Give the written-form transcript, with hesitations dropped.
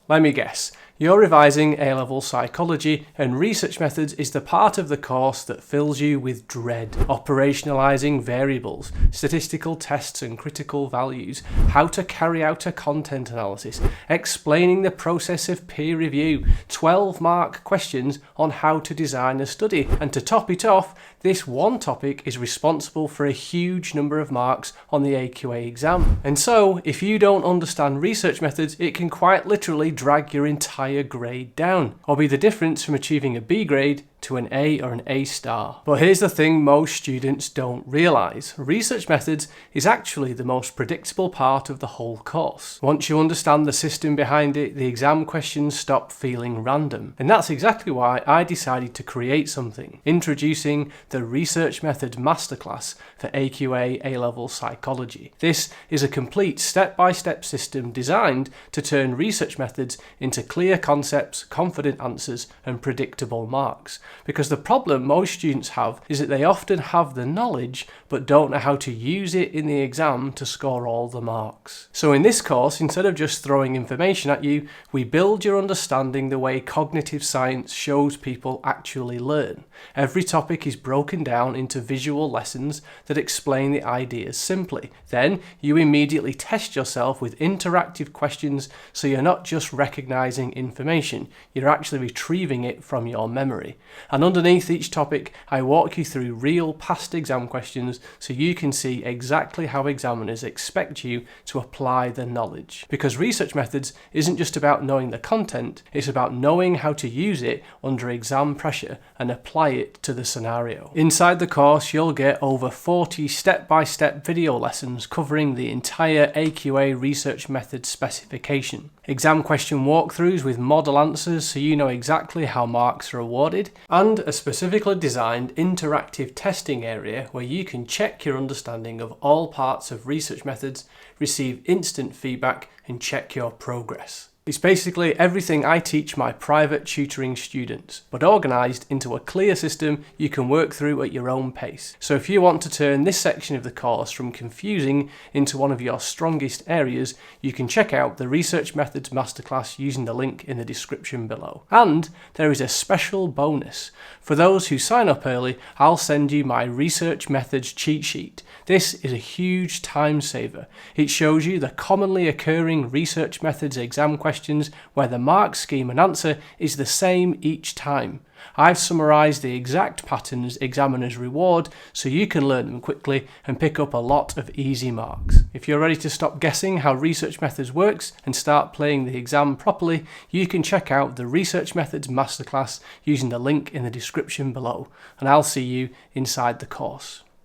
Let me guess. You're revising A-Level Psychology, and Research Methods is the part of the course that fills you with dread. Operationalising variables, statistical tests and critical values, how to carry out a content analysis, explaining the process of peer review, 12-mark questions on how to design a study, and to top it off, this one topic is responsible for a huge number of marks on the AQA exam. And so, if you don't understand research methods, it can quite literally drag your entire grade down, or be the difference from achieving a B grade to an A or an A star. But here's the thing most students don't realise. Research methods is actually the most predictable part of the whole course. Once you understand the system behind it, the exam questions stop feeling random. And that's exactly why I decided to create something, introducing the Research Methods Masterclass for AQA A-Level Psychology. This is a complete step-by-step system designed to turn research methods into clear concepts, confident answers, and predictable marks. Because the problem most students have is that they often have the knowledge but don't know how to use it in the exam to score all the marks. So in this course, instead of just throwing information at you, we build your understanding the way cognitive science shows people actually learn. Every topic is broken down into visual lessons that explain the ideas simply. Then you immediately test yourself with interactive questions, so you're not just recognizing information, you're actually retrieving it from your memory. And underneath each topic, I walk you through real past exam questions so you can see exactly how examiners expect you to apply the knowledge. Because research methods isn't just about knowing the content, it's about knowing how to use it under exam pressure and apply it to the scenario. Inside the course, you'll get over 40 step-by-step video lessons covering the entire AQA Research Methods specification. Exam question walkthroughs with model answers so you know exactly how marks are awarded, and a specifically designed interactive testing area where you can check your understanding of all parts of research methods, receive instant feedback, and check your progress. It's basically everything I teach my private tutoring students, but organised into a clear system you can work through at your own pace. So if you want to turn this section of the course from confusing into one of your strongest areas, you can check out the Research Methods Masterclass using the link in the description below. And there is a special bonus. For those who sign up early, I'll send you my Research Methods cheat sheet. This is a huge time saver. It shows you the commonly occurring research methods exam questions where the mark scheme and answer is the same each time. I've summarised the exact patterns examiners reward so you can learn them quickly and pick up a lot of easy marks. If you're ready to stop guessing how research methods works and start playing the exam properly, you can check out the Research Methods Masterclass using the link in the description below, and I'll see you inside the course.